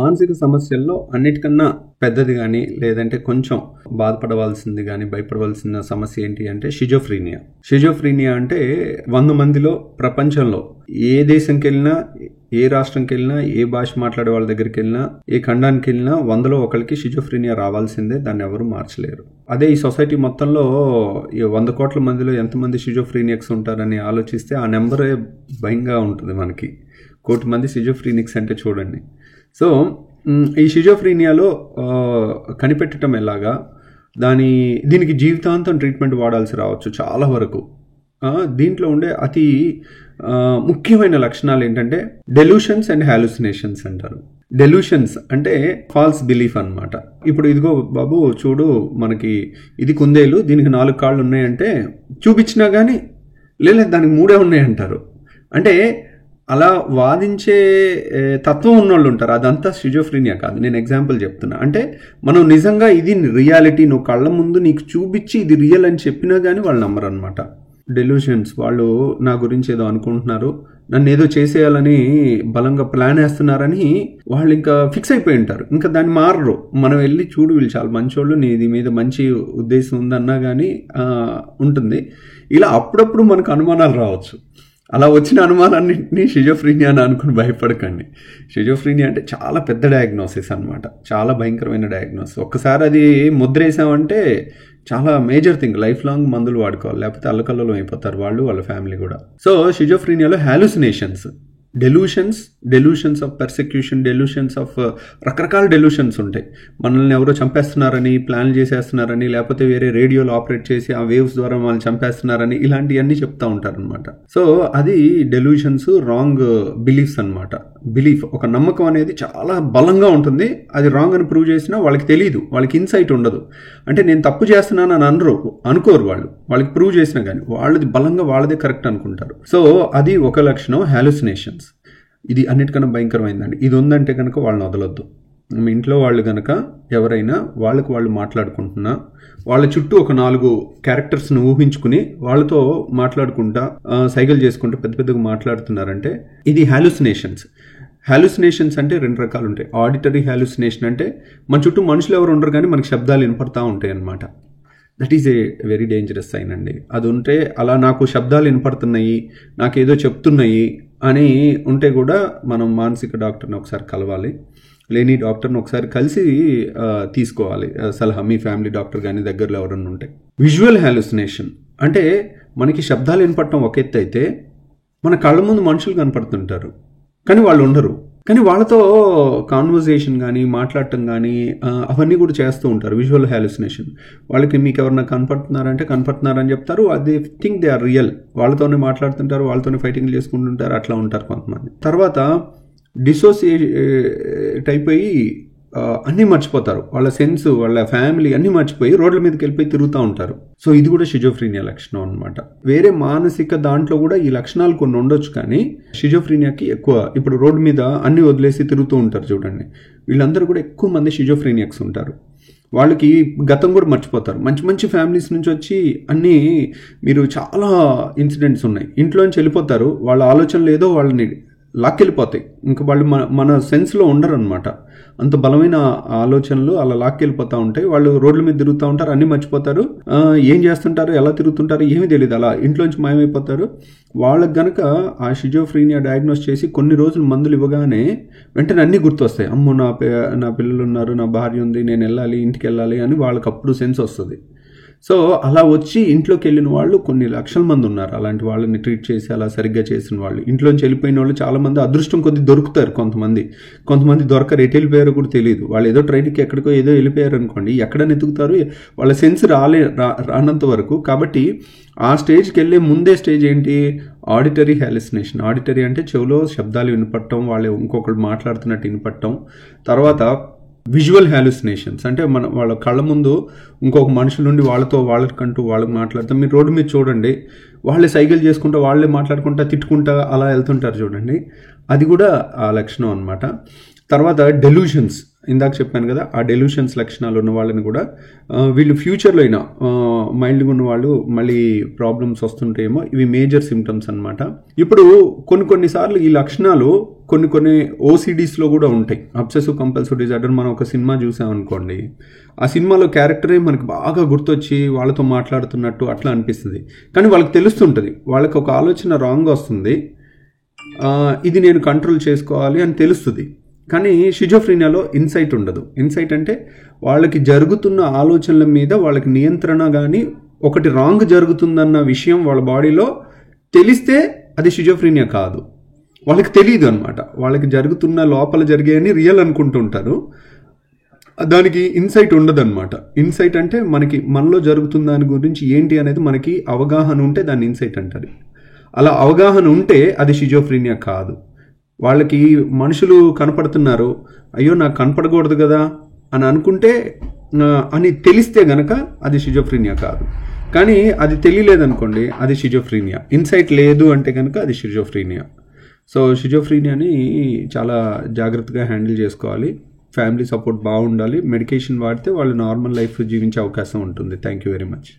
మానసిక సమస్యల్లో అన్నిటికన్నా పెద్దది కానీ లేదంటే కొంచెం బాధపడవలసింది కానీ భయపడవలసిన సమస్య ఏంటి అంటే షిజోఫ్రీనియా. షిజోఫ్రీనియా అంటే 100 మందిలో ప్రపంచంలో ఏ దేశంకి వెళ్ళినా, ఏ రాష్ట్రంకి వెళ్ళినా, ఏ భాష మాట్లాడే వాళ్ళ దగ్గరికి వెళ్ళినా, ఏ ఖండానికి వెళ్ళినా 100లో ఒకరికి షిజోఫ్రీనియా రావాల్సిందే. దాన్ని ఎవరు మార్చలేరు. అదే ఈ సొసైటీ మొత్తంలో 100 కోట్ల మందిలో ఎంతమంది షిజోఫ్రీనియక్స్ ఉంటారని ఆలోచిస్తే ఆ నెంబరే భయంగా ఉంటుంది మనకి. 1 కోటి మంది షిజోఫ్రీనిక్స్ అంటే చూడండి. సో ఈ షిజోఫ్రీనియాలో కనిపెట్టడం ఎలాగా, దీనికి జీవితాంతం ట్రీట్మెంట్ వాడాల్సి రావచ్చు చాలా వరకు. దీంట్లో ఉండే అతి ముఖ్యమైన లక్షణాలు ఏంటంటే డెల్యూషన్స్ అండ్ హాలుసినేషన్స్ అంటారు. డెల్యూషన్స్ అంటే ఫాల్స్ బిలీఫ్ అన్నమాట. ఇప్పుడు ఇదిగో బాబు చూడు, మనకి ఇది కుందేలు, దీనికి 4 కాళ్ళు ఉన్నాయంటే చూపించినా కానీ లేదు దానికి 3 ఉన్నాయంటారు. అంటే అలా వాదించే తత్వం ఉన్నోళ్ళు ఉంటారు. అదంతా షిజోఫ్రీనియా కాదు. నేను ఎగ్జాంపుల్ చెప్తున్నా. అంటే మనం నిజంగా ఇది రియాలిటీ, నువ్వు కళ్ళ ముందు నీకు చూపించి ఇది రియల్ అని చెప్పినా కానీ వాళ్ళు నమ్మరు అనమాట. డెల్యూషన్స్, వాళ్ళు నా గురించి ఏదో అనుకుంటున్నారు, నన్ను ఏదో చేసేయాలని బలంగా ప్లాన్ వేస్తున్నారని వాళ్ళు ఇంకా ఫిక్స్ అయిపోయి ఉంటారు. ఇంకా దాన్ని మారరు. మనం వెళ్ళి చూడు వీళ్ళు చాలా మంచోళ్ళు, నీ మీద మంచి ఉద్దేశం ఉందన్నా కానీ ఉంటుంది. ఇలా అప్పుడప్పుడు మనకు అనుమానాలు రావచ్చు. అలా వచ్చిన అనుమానాన్నింటినీ షిజోఫ్రీనియా అని అనుకుని భయపడకండి. షిజోఫ్రీనియా అంటే చాలా పెద్ద డయాగ్నోసిస్ అనమాట, చాలా భయంకరమైన డయాగ్నోసిస్. ఒక్కసారి అది ముద్రేసామంటే చాలా మేజర్ థింగ్, లైఫ్ లాంగ్ మందులు వాడుకోవాలి, లేకపోతే అల్లకల్లోలం అయిపోతారు వాళ్ళు, వాళ్ళ ఫ్యామిలీ కూడా. సో షిజోఫ్రీనియాలో hallucinations, delusions of persecution, delusions of రకరకాల డెల్యూషన్స్ ఉంటాయి. మనల్ని ఎవరో చంపేస్తున్నారని, ప్లాన్లు చేసేస్తున్నారని, లేకపోతే వేరే రేడియోలో ఆపరేట్ చేసి ఆ వేవ్స్ ద్వారా మనల్ని చంపేస్తున్నారని, ఇలాంటివన్నీ చెప్తా ఉంటారనమాట. సో అది డెల్యూషన్స్, రాంగ్ బిలీఫ్స్ అనమాట. బిలీఫ్, ఒక నమ్మకం అనేది చాలా బలంగా ఉంటుంది. అది రాంగ్ అని ప్రూవ్ చేసినా వాళ్ళకి తెలియదు, వాళ్ళకి ఇన్సైట్ ఉండదు. అంటే నేను తప్పు చేస్తున్నాను అని అనుకోరు వాళ్ళు, వాళ్ళకి ప్రూవ్ చేసినా కానీ వాళ్ళది బలంగా వాళ్ళదే కరెక్ట్ అనుకుంటారు. సో అది ఒక లక్షణం హాలుసినేషన్స్. ఇది అన్నిటికన్నా భయంకరమైందండి. ఇది ఉందంటే కనుక వాళ్ళని వదలొద్దు. మీ ఇంట్లో వాళ్ళు కనుక ఎవరైనా వాళ్ళకు వాళ్ళు మాట్లాడుకుంటున్నా, వాళ్ళ చుట్టూ ఒక 4 క్యారెక్టర్స్ని ఊహించుకుని వాళ్ళతో మాట్లాడుకుంటా, సైకిల్ చేసుకుంటూ పెద్ద పెద్దగా మాట్లాడుతున్నారంటే ఇది హాలుసినేషన్స్. హాలుసినేషన్స్ అంటే 2 రకాలు ఉంటాయి. ఆడిటరీ హాలుసినేషన్ అంటే మన చుట్టూ మనుషులు ఎవరు ఉండరు కానీ మనకి శబ్దాలు వినపడతా ఉంటాయి అన్నమాట. That is a very dangerous sign అండి. అది ఉంటే, అలా నాకు శబ్దాలు వినపడుతున్నాయి, నాకేదో చెప్తున్నాయి అని ఉంటే కూడా మనం మానసిక డాక్టర్ని ఒకసారి కలవాలి. లేని డాక్టర్ని ఒకసారి కలిసి తీసుకోవాలి సలహా, మీ ఫ్యామిలీ డాక్టర్ కానీ దగ్గరలో ఎవరన్నా ఉంటే. విజువల్ హాలుసినేషన్ అంటే మనకి శబ్దాలు వినపడటం ఒక ఎత్తు అయితే, మన కళ్ళ ముందు మనుషులు కనపడుతుంటారు కానీ వాళ్ళు ఉండరు. కానీ వాళ్ళతో కాన్వర్జేషన్ కానీ మాట్లాడటం కానీ అవన్నీ కూడా చేస్తూ ఉంటారు. Visual hallucination. వాళ్ళకి మీకు ఎవరన్నా కనపడుతున్నారంటే కనపడుతున్నారని చెప్తారు, అది థింక్ దే ఆర్ రియల్. వాళ్ళతోనే మాట్లాడుతుంటారు, వాళ్ళతోనే ఫైటింగ్ చేసుకుంటుంటారు, అట్లా ఉంటారు కొంతమంది. తర్వాత డిసోసియేట్ అయిపోయి అన్నీ మర్చిపోతారు, వాళ్ళ సెన్స్, వాళ్ళ ఫ్యామిలీ అన్నీ మర్చిపోయి రోడ్ల మీదకి వెళ్ళిపోయి తిరుగుతూ ఉంటారు. సో ఇది కూడా షిజోఫ్రీనియా లక్షణం అనమాట. వేరే మానసిక దాంట్లో కూడా ఈ లక్షణాలు కొన్ని ఉండొచ్చు, కానీ షిజోఫ్రీనియాకి ఎక్కువ. ఇప్పుడు రోడ్డు మీద అన్నీ వదిలేసి తిరుగుతూ ఉంటారు చూడండి, వీళ్ళందరూ కూడా ఎక్కువ మంది షిజోఫ్రీనియాక్స్ ఉంటారు. వాళ్ళకి గతం కూడా మర్చిపోతారు. మంచి మంచి ఫ్యామిలీస్ నుంచి వచ్చి అన్నీ, మీరు చాలా ఇన్సిడెంట్స్ ఉన్నాయి, ఇంట్లోంచి వెళ్ళిపోతారు, వాళ్ళ ఆలోచనలు ఏదో వాళ్ళని లాక్కెళ్ళిపోతాయి. ఇంకా వాళ్ళు మన సెన్స్లో ఉండరు అనమాట. అంత బలమైన ఆలోచనలు అలా లాక్కెళ్ళిపోతూ ఉంటాయి. వాళ్ళు రోడ్ల మీద తిరుగుతూ ఉంటారు, అన్నీ మర్చిపోతారు, ఏం చేస్తుంటారు, ఎలా తిరుగుతుంటారు ఏమీ తెలియదు, అలా ఇంట్లోంచి మాయమైపోతారు. వాళ్ళకి గనక ఆ షిజోఫ్రీనియా డయాగ్నోస్ చేసి కొన్ని రోజులు మందులు ఇవ్వగానే వెంటనే అన్నీ గుర్తొస్తాయి. అమ్మో నా పిల్లలు ఉన్నారు, నా భార్య ఉంది, నేను వెళ్ళాలి, ఇంటికి వెళ్ళాలి అని వాళ్ళకి అప్పుడు సెన్స్ వస్తుంది. సో అలా వచ్చి ఇంట్లోకి వెళ్ళిన వాళ్ళు కొన్ని లక్షల మంది ఉన్నారు. అలాంటి వాళ్ళని ట్రీట్ చేసి అలా సరిగ్గా చేసిన వాళ్ళు, ఇంట్లోంచి వెళ్ళిపోయిన వాళ్ళు చాలామంది అదృష్టం కొద్ది దొరుకుతారు. కొంతమంది దొరకరు, ఎటు వెళ్ళిపోయారో కూడా తెలియదు. వాళ్ళు ఏదో ట్రైన్కి ఎక్కడికో ఏదో వెళ్ళిపోయారు అనుకోండి, ఎక్కడ ఎతుకుతారు, వాళ్ళ సెన్స్ రానంత వరకు. కాబట్టి ఆ స్టేజ్కి వెళ్ళే ముందే స్టేజ్ ఏంటి, ఆడిటరీ హాలుసినేషన్. ఆడిటరీ అంటే చెవిలో శబ్దాలు వినపడటం, వాళ్ళు ఇంకొకళ్ళు మాట్లాడుతున్నట్టు వినపడటం. తర్వాత విజువల్ హాలుసినేషన్స్ అంటే వాళ్ళ కళ్ళ ముందు ఇంకొక మనుషుల నుండి వాళ్ళకంటూ వాళ్ళకి మాట్లాడతాం. మీరు రోడ్డు మీద చూడండి, వాళ్ళే సైకిల్ చేసుకుంటా, వాళ్ళే మాట్లాడుకుంటా, తిట్టుకుంటా అలా వెళ్తుంటారు చూడండి, అది కూడా ఆ లక్షణం అనమాట. తర్వాత డెల్యూషన్స్ ఇందాక చెప్పాను కదా, ఆ డెల్యూషన్స్ లక్షణాలు ఉన్న వాళ్ళని కూడా వీళ్ళు ఫ్యూచర్లో అయినా మైల్డ్గా ఉన్న వాళ్ళు మళ్ళీ ప్రాబ్లమ్స్ వస్తుంటాయేమో. ఇవి మేజర్ సిమ్టమ్స్ అనమాట. ఇప్పుడు కొన్నిసార్లు ఈ లక్షణాలు కొన్ని ఓసిడీస్లో కూడా ఉంటాయి. Obsessive compulsive disorder. మనం ఒక సినిమా చూసామనుకోండి, ఆ సినిమాలో క్యారెక్టరే మనకు బాగా గుర్తొచ్చి వాళ్ళతో మాట్లాడుతున్నట్టు అట్లా అనిపిస్తుంది. కానీ వాళ్ళకి తెలుస్తుంటుంది, వాళ్ళకి ఒక ఆలోచన రాంగ్ వస్తుంది, ఇది నేను కంట్రోల్ చేసుకోవాలి అని తెలుస్తుంది. కానీ షిజోఫ్రీనియాలో ఇన్సైట్ ఉండదు. ఇన్సైట్ అంటే వాళ్ళకి జరుగుతున్న ఆలోచనల మీద వాళ్ళకి నియంత్రణ కానీ, ఒకటి రాంగ్ జరుగుతుందన్న విషయం వాళ్ళ బాడీలో తెలిస్తే అది షిజోఫ్రీనియా కాదు. వాళ్ళకి తెలియదు అనమాట. వాళ్ళకి జరుగుతున్న లోపల జరిగాయని రియల్ అనుకుంటుంటారు. దానికి ఇన్సైట్ ఉండదన్నమాట. ఇన్సైట్ అంటే మనలో జరుగుతున్న దాని గురించి ఏంటి అనేది మనకి అవగాహన ఉంటే దాన్ని ఇన్సైట్ అంటారు. అలా అవగాహన ఉంటే అది షిజోఫ్రీనియా కాదు. వాళ్ళకి మనుషులు కనపడుతున్నారు, అయ్యో నాకు కనపడకూడదు కదా అని అనుకుంటే అని తెలిస్తే గనక అది షిజోఫ్రీనియా కాదు. కానీ అది తెలియలేదనుకోండి, అది షిజోఫ్రీనియా. ఇన్సైట్ లేదు అంటే కనుక అది షిజోఫ్రీనియా. సో షిజోఫ్రీనియాని చాలా జాగ్రత్తగా హ్యాండిల్ చేసుకోవాలి. ఫ్యామిలీ సపోర్ట్ బాగుండాలి. మెడికేషన్ వాడితే వాళ్ళు నార్మల్ లైఫ్ జీవించే అవకాశం ఉంటుంది. Thank you very much.